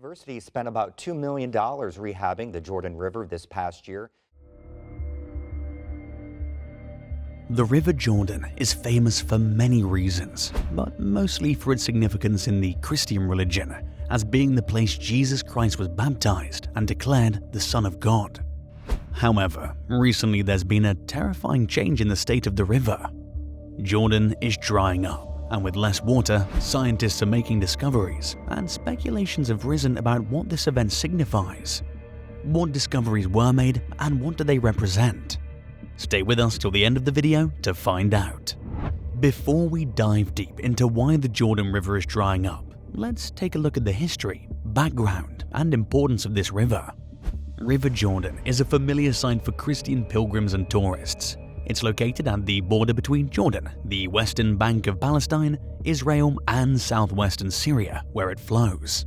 University spent about $2 million rehabbing the Jordan River this past year. The River Jordan is famous for many reasons, but mostly for its significance in the Christian religion, as being the place Jesus Christ was baptized and declared the Son of God. However, recently there's been a terrifying change in the state of the river. Jordan is drying up, and with less water, scientists are making discoveries, and speculations have risen about what this event signifies. What discoveries were made, and what do they represent? Stay with us till the end of the video to find out. Before we dive deep into why the Jordan River is drying up, let's take a look at the history, background, and importance of this river. River Jordan is a familiar sight for Christian pilgrims and tourists. It's located at the border between Jordan, the Western Bank of Palestine, Israel, and Southwestern Syria, where it flows.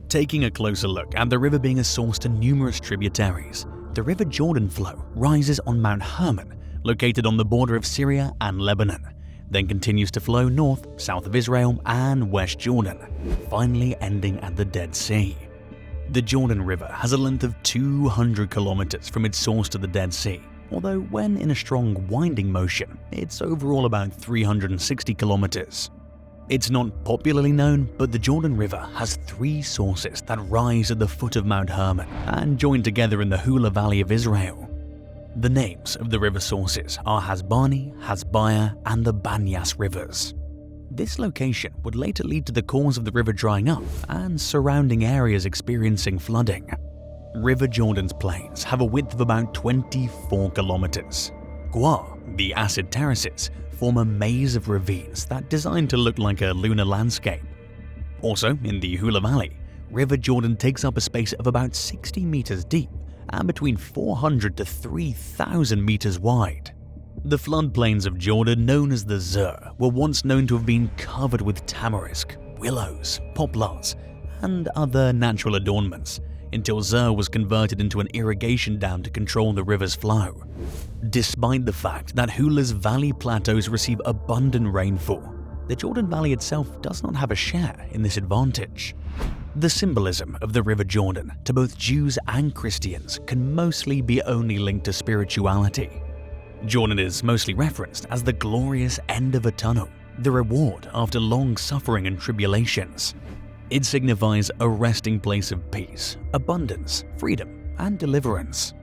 Taking a closer look at the river being a source to numerous tributaries, the River Jordan flow rises on Mount Hermon, located on the border of Syria and Lebanon, then continues to flow north, south of Israel, and West Jordan, finally ending at the Dead Sea. The Jordan River has a length of 200 kilometers from its source to the Dead Sea, although when in a strong winding motion, it's overall about 360 kilometers. It's not popularly known, but the Jordan River has three sources that rise at the foot of Mount Hermon and join together in the Hula Valley of Israel. The names of the river sources are Hasbani, Ḥāṣbayyā, and the Bāniyās rivers. This location would later lead to the cause of the river drying up and surrounding areas experiencing flooding. River Jordan's plains have a width of about 24 kilometers. The acid terraces, form a maze of ravines that designed to look like a lunar landscape. Also, in the Hula Valley, River Jordan takes up a space of about 60 meters deep and between 400 to 3,000 meters wide. The floodplains of Jordan, known as the Zur, were once known to have been covered with tamarisk, willows, poplars, and other natural adornments, until Zur was converted into an irrigation dam to control the river's flow. Despite the fact that Hula's valley plateaus receive abundant rainfall, the Jordan Valley itself does not have a share in this advantage. The symbolism of the River Jordan to both Jews and Christians can mostly be only linked to spirituality. Jordan is mostly referenced as the glorious end of a tunnel, the reward after long suffering and tribulations. It signifies a resting place of peace, abundance, freedom, and deliverance.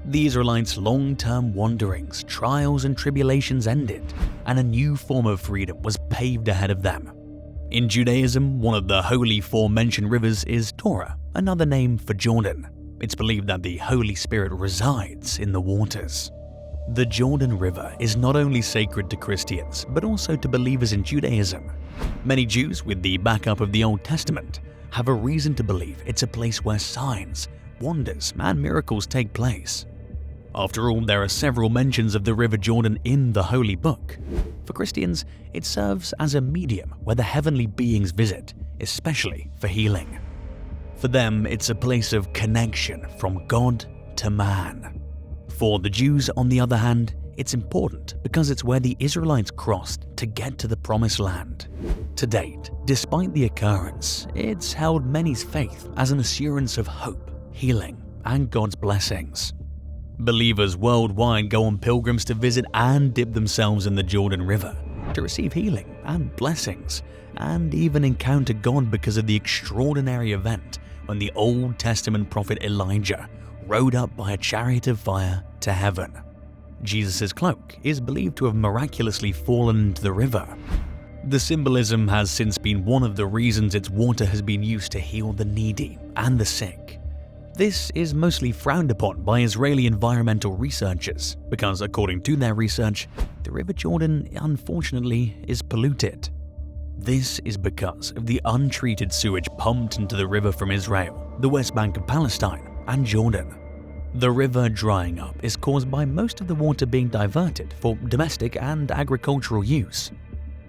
The Israelites' long-term wanderings, trials, and tribulations ended, and a new form of freedom was paved ahead of them. In Judaism, one of the holy four mentioned rivers is Torah, another name for Jordan. It's believed that the Holy Spirit resides in the waters. The Jordan River is not only sacred to Christians, but also to believers in Judaism. Many Jews, with the backup of the Old Testament, have a reason to believe it's a place where signs, wonders, and miracles take place. After all, there are several mentions of the River Jordan in the Holy Book. For Christians, it serves as a medium where the heavenly beings visit, especially for healing. For them, it's a place of connection from God to man. For the Jews, on the other hand, it's important because it's where the Israelites crossed to get to the Promised Land. To date, despite the occurrence, it's held many's faith as an assurance of hope, healing, and God's blessings. Believers worldwide go on pilgrims to visit and dip themselves in the Jordan River to receive healing and blessings, and even encounter God because of the extraordinary event when the Old Testament prophet Elijah rode up by a chariot of fire to heaven. Jesus' cloak is believed to have miraculously fallen into the river. The symbolism has since been one of the reasons its water has been used to heal the needy and the sick. This is mostly frowned upon by Israeli environmental researchers because, according to their research, the River Jordan unfortunately is polluted. This is because of the untreated sewage pumped into the river from Israel, the West Bank of Palestine, and Jordan. The river drying up is caused by most of the water being diverted for domestic and agricultural use.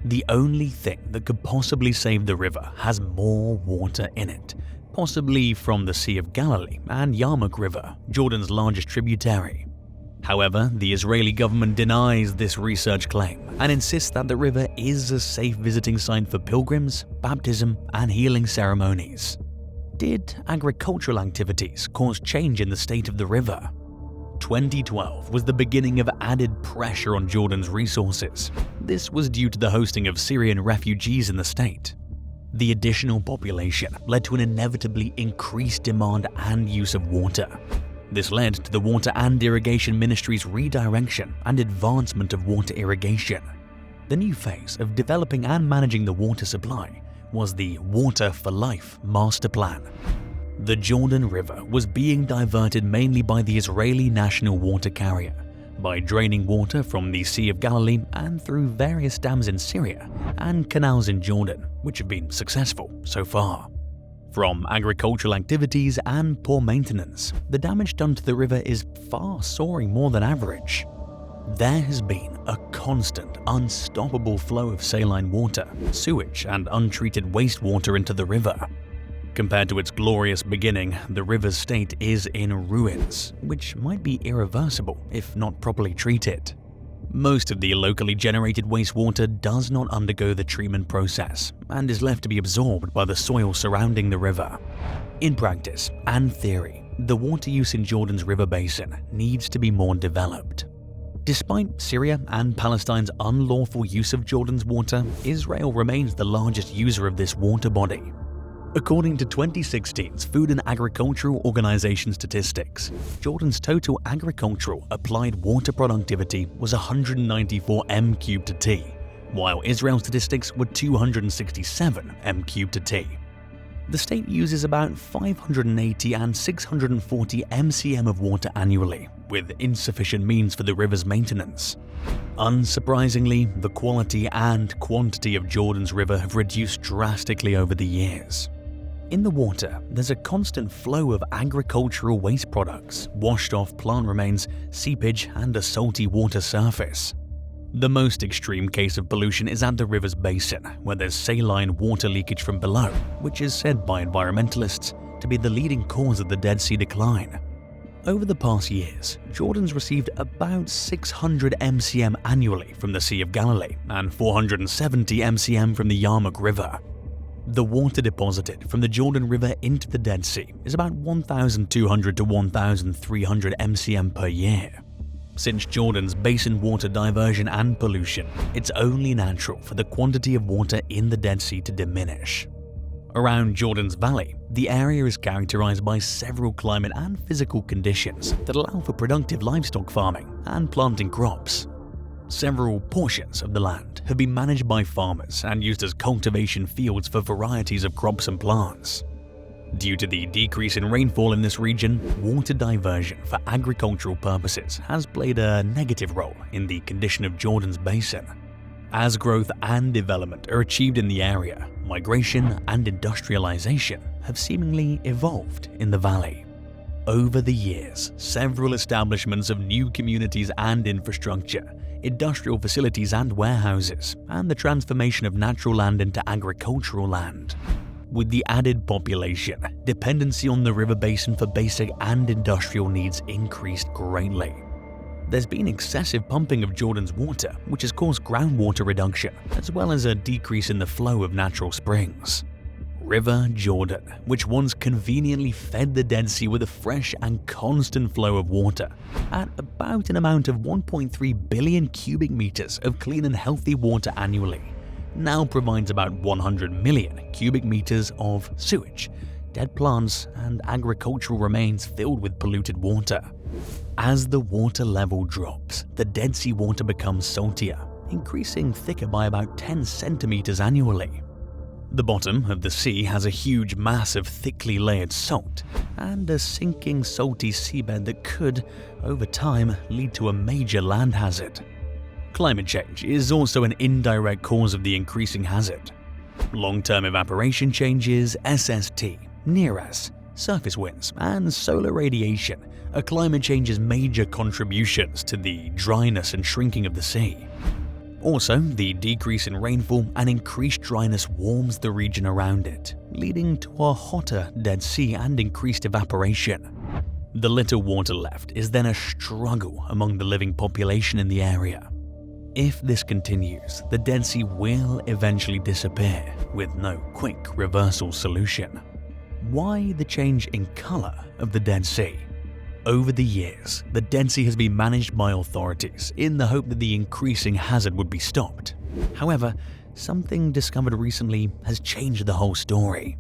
The only thing that could possibly save the river has more water in it, possibly from the Sea of Galilee and Yarmouk River, Jordan's largest tributary. However, the Israeli government denies this research claim and insists that the river is a safe visiting site for pilgrims, baptism, and healing ceremonies. did agricultural activities cause change in the state of the river? 2012 was the beginning of added pressure on Jordan's resources. This was due to the hosting of Syrian refugees in the state. The additional population led to an inevitably increased demand and use of water. This led to the Water and Irrigation Ministry's redirection and advancement of water irrigation. The new phase of developing and managing the water supply was the Water for Life Master Plan. The Jordan River was being diverted mainly by the Israeli national water carrier, by draining water from the Sea of Galilee and through various dams in Syria and canals in Jordan, which have been successful so far. From agricultural activities and poor maintenance, the damage done to the river is far soaring more than average. There has been a constant, unstoppable flow of saline water, sewage, and untreated wastewater into the river. Compared to its glorious beginning, the river's state is in ruins, which might be irreversible if not properly treated. Most of the locally generated wastewater does not undergo the treatment process and is left to be absorbed by the soil surrounding the river. In practice and theory, the water use in Jordan's river basin needs to be more developed. Despite Syria and Palestine's unlawful use of Jordan's water, Israel remains the largest user of this water body. According to 2016's Food and Agricultural Organization statistics, Jordan's total agricultural applied water productivity was 194 m3 to T, while Israel's statistics were 267 m3 to T. The state uses about 580 and 640 mcm of water annually, with insufficient means for the river's maintenance. Unsurprisingly, the quality and quantity of Jordan's river have reduced drastically over the years. In the water, there's a constant flow of agricultural waste products, washed off plant remains, seepage, and a salty water surface. The most extreme case of pollution is at the river's basin, where there's saline water leakage from below, which is said by environmentalists to be the leading cause of the Dead Sea decline. Over the past years, Jordan's received about 600 mcm annually from the Sea of Galilee and 470 mcm from the Yarmouk River. The water deposited from the Jordan River into the Dead Sea is about 1,200 to 1,300 mcm per year. Since Jordan's basin water diversion and pollution, it's only natural for the quantity of water in the Dead Sea to diminish. Around Jordan's valley, the area is characterized by several climate and physical conditions that allow for productive livestock farming and planting crops. Several portions of the land have been managed by farmers and used as cultivation fields for varieties of crops and plants. Due to the decrease in rainfall in this region, water diversion for agricultural purposes has played a negative role in the condition of Jordan's basin. As growth and development are achieved in the area, migration and industrialization have seemingly evolved in the valley. Over the years, several establishments of new communities and infrastructure, industrial facilities and warehouses, and the transformation of natural land into agricultural land. With the added population, dependency on the river basin for basic and industrial needs increased greatly. There's been excessive pumping of Jordan's water, which has caused groundwater reduction, as well as a decrease in the flow of natural springs. River Jordan, which once conveniently fed the Dead Sea with a fresh and constant flow of water, at about an amount of 1.3 billion cubic meters of clean and healthy water annually, now provides about 100 million cubic meters of sewage, dead plants, and agricultural remains filled with polluted water. As the water level drops, the Dead Sea water becomes saltier, increasing thicker by about 10 centimeters annually. The bottom of the sea has a huge mass of thickly layered salt and a sinking salty seabed that could, over time, lead to a major land hazard. Climate change is also an indirect cause of the increasing hazard. Long-term evaporation changes, SST, NIRAS, surface winds, and solar radiation are climate change's major contributions to the dryness and shrinking of the sea. Also, the decrease in rainfall and increased dryness warms the region around it, leading to a hotter Dead Sea and increased evaporation. The little water left is then a struggle among the living population in the area. If this continues, the Dead Sea will eventually disappear with no quick reversal solution. why the change in color of the Dead Sea? Over the years, the Dead Sea has been managed by authorities in the hope that the increasing hazard would be stopped. However, something discovered recently has changed the whole story.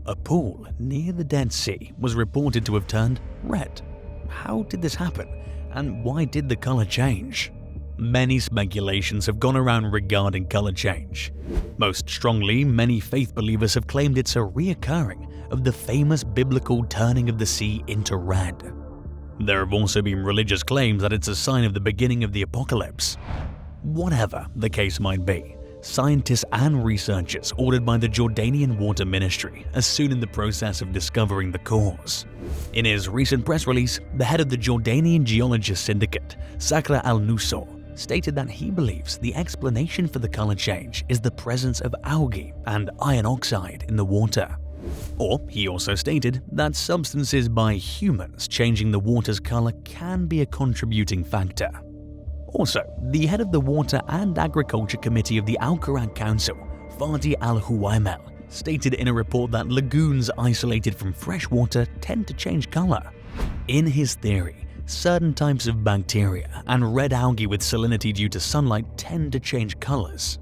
A pool near the Dead Sea was reported to have turned red. How did this happen, and why did the color change? Many speculations have gone around regarding color change. Most strongly, many faith believers have claimed it's a reoccurring of the famous biblical turning of the sea into red. There have also been religious claims that it's a sign of the beginning of the apocalypse. Whatever the case might be, scientists and researchers ordered by the Jordanian Water Ministry are soon in the process of discovering the cause. In his recent press release, the head of the Jordanian Geologist Syndicate, Sakra al-Nusor, stated that he believes the explanation for the color change is the presence of algae and iron oxide in the water. Or he also stated that substances by humans changing the water's color can be a contributing factor. Also, the head of the Water and Agriculture Committee of the Al-Quran Council, Fadi al-Huwaimel, stated in a report that lagoons isolated from fresh water tend to change color. In his theory, certain types of bacteria and red algae with salinity due to sunlight tend to change colors.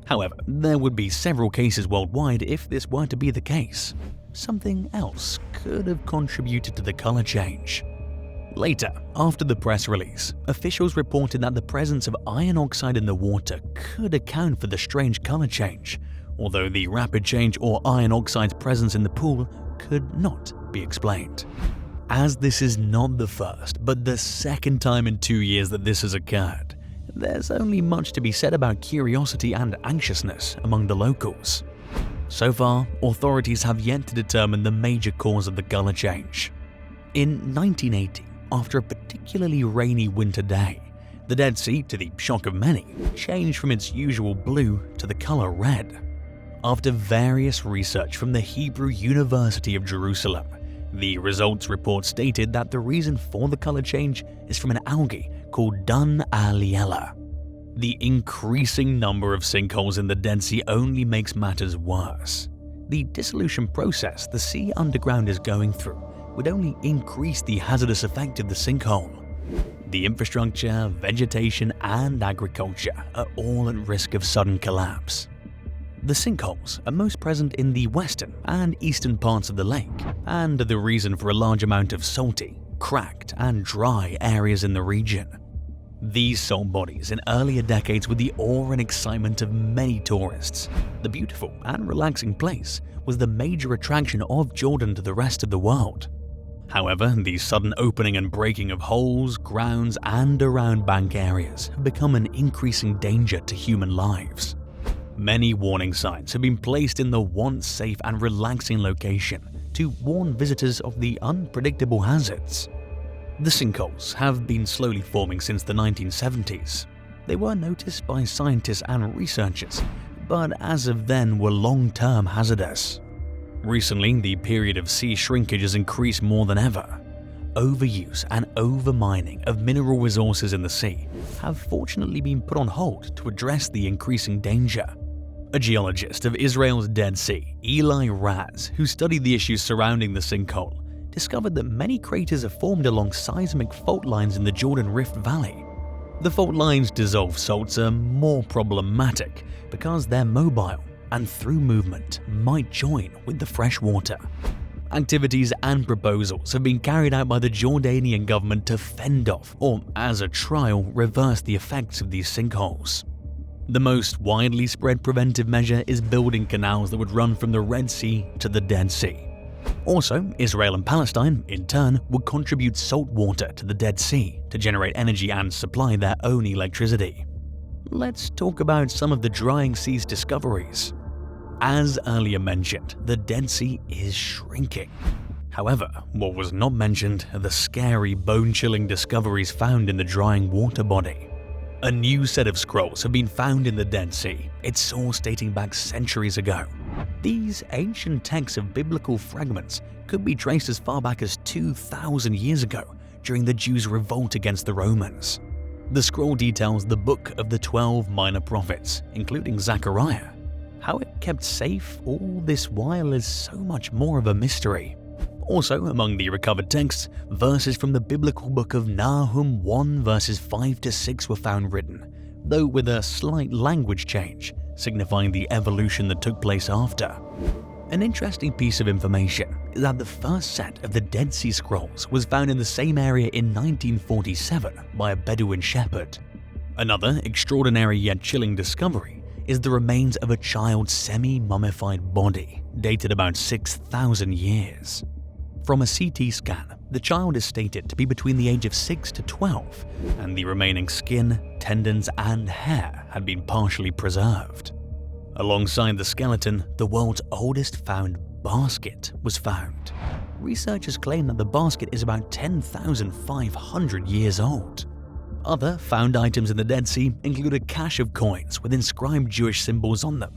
However, there would be several cases worldwide if this were to be the case. Something else could have contributed to the color change. Later, after the press release, officials reported that the presence of iron oxide in the water could account for the strange color change, although the rapid change or iron oxide's presence in the pool could not be explained. As this is not the first, but the second time in 2 years that this has occurred, there's only much to be said about curiosity and anxiousness among the locals. So far, authorities have yet to determine the major cause of the color change. In 1980, after a particularly rainy winter day, the Dead Sea, to the shock of many, changed from its usual blue to the color red. After various research from the Hebrew University of Jerusalem, the results report stated that the reason for the color change is from an algae called Dun Aliella. The increasing number of sinkholes in the Dead Sea only makes matters worse. The dissolution process the sea underground is going through would only increase the hazardous effect of the sinkhole. The infrastructure, vegetation, and agriculture are all at risk of sudden collapse. The sinkholes are most present in the western and eastern parts of the lake, and are the reason for a large amount of salty, cracked, and dry areas in the region. These salt bodies in earlier decades were the awe and excitement of many tourists. The beautiful and relaxing place was the major attraction of Jordan to the rest of the world. However, the sudden opening and breaking of holes, grounds, and around bank areas have become an increasing danger to human lives. Many warning signs have been placed in the once safe and relaxing location to warn visitors of the unpredictable hazards. The sinkholes have been slowly forming since the 1970s. They were noticed by scientists and researchers, but as of then were long-term hazardous. Recently, the period of sea shrinkage has increased more than ever. Overuse and overmining of mineral resources in the sea have fortunately been put on hold to address the increasing danger. A geologist of Israel's Dead Sea, Eli Raz, who studied the issues surrounding the sinkhole, discovered that many craters are formed along seismic fault lines in the Jordan Rift Valley. The fault lines' dissolved salts are more problematic because they're mobile and through movement might join with the fresh water. Activities and proposals have been carried out by the Jordanian government to fend off, or as a trial, reverse the effects of these sinkholes. The most widely spread preventive measure is building canals that would run from the Red Sea to the Dead Sea. Also, Israel and Palestine, in turn, would contribute salt water to the Dead Sea to generate energy and supply their own electricity. Let's talk about some of the drying sea's discoveries. As earlier mentioned, the Dead Sea is shrinking. However, what was not mentioned are the scary, bone-chilling discoveries found in the drying water body. A new set of scrolls have been found in the Dead Sea, its source dating back centuries ago. These ancient texts of biblical fragments could be traced as far back as 2,000 years ago during the Jews' revolt against the Romans. The scroll details the book of the 12 minor prophets, including Zechariah. How it kept safe all this while is so much more of a mystery. Also, among the recovered texts, verses from the biblical book of Nahum 1 verses 5 to 6 were found written, though with a slight language change, signifying the evolution that took place after. An interesting piece of information is that the first set of the Dead Sea Scrolls was found in the same area in 1947 by a Bedouin shepherd. Another extraordinary yet chilling discovery is the remains of a child's semi-mummified body, dated about 6,000 years. From a CT scan, the child is stated to be between the age of 6 to 12, and the remaining skin, tendons, and hair had been partially preserved. Alongside the skeleton, the world's oldest found basket was found. Researchers claim that the basket is about 10,500 years old. Other found items in the Dead Sea include a cache of coins with inscribed Jewish symbols on them.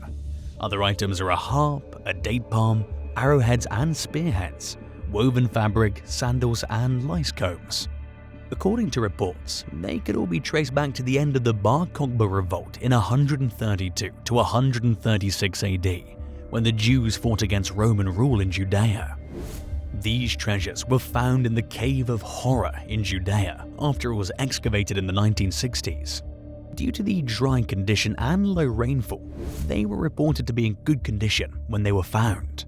Other items are a harp, a date palm, arrowheads and spearheads, woven fabric, sandals, and lice combs. According to reports, they could all be traced back to the end of the Bar Kokhba revolt in 132 to 136 AD, when the Jews fought against Roman rule in Judea. These treasures were found in the Cave of Horror in Judea after it was excavated in the 1960s. Due to the dry condition and low rainfall, they were reported to be in good condition when they were found.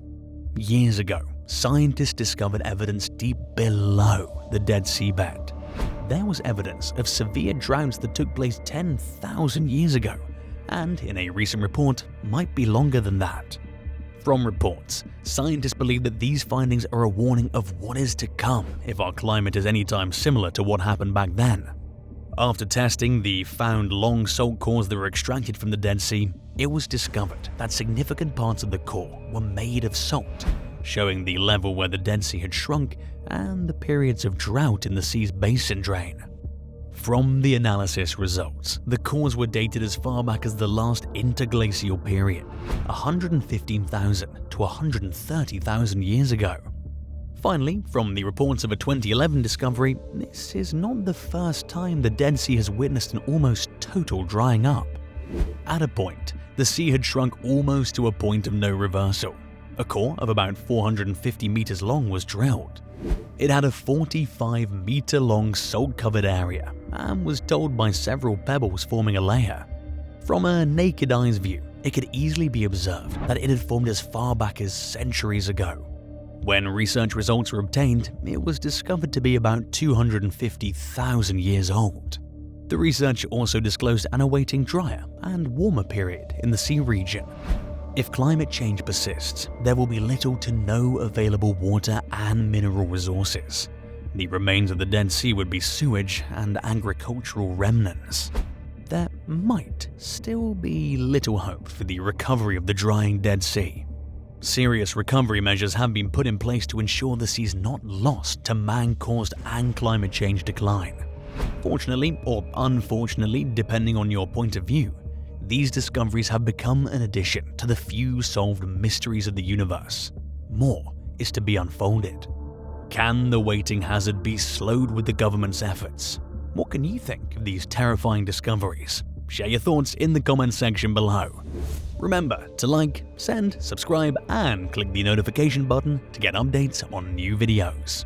Years ago, scientists discovered evidence deep below the Dead Sea bed. There was evidence of severe droughts that took place 10,000 years ago, and in a recent report, might be longer than that. From reports, scientists believe that these findings are a warning of what is to come if our climate is anytime similar to what happened back then. After testing the found long salt cores that were extracted from the Dead Sea, it was discovered that significant parts of the core were made of salt, showing the level where the Dead Sea had shrunk and the periods of drought in the sea's basin drain. From the analysis results, the cores were dated as far back as the last interglacial period, 115,000 to 130,000 years ago. Finally, from the reports of a 2011 discovery, this is not the first time the Dead Sea has witnessed an almost total drying up. At a point, the sea had shrunk almost to a point of no reversal. A core of about 450 meters long was drilled. It had a 45-meter-long salt-covered area and was told by several pebbles forming a layer. From a naked eye's view, it could easily be observed that it had formed as far back as centuries ago. When research results were obtained, it was discovered to be about 250,000 years old. The research also disclosed an awaiting drier and warmer period in the sea region. If climate change persists, there will be little to no available water and mineral resources. The remains of the Dead Sea would be sewage and agricultural remnants. There might still be little hope for the recovery of the drying Dead Sea. Serious recovery measures have been put in place to ensure the sea is not lost to man-caused and climate change decline. Fortunately, or unfortunately, depending on your point of view, these discoveries have become an addition to the few solved mysteries of the universe. More is to be unfolded. Can the waiting hazard be slowed with the government's efforts? What can you think of these terrifying discoveries? Share your thoughts in the comment section below. Remember to like, send, subscribe, and click the notification button to get updates on new videos.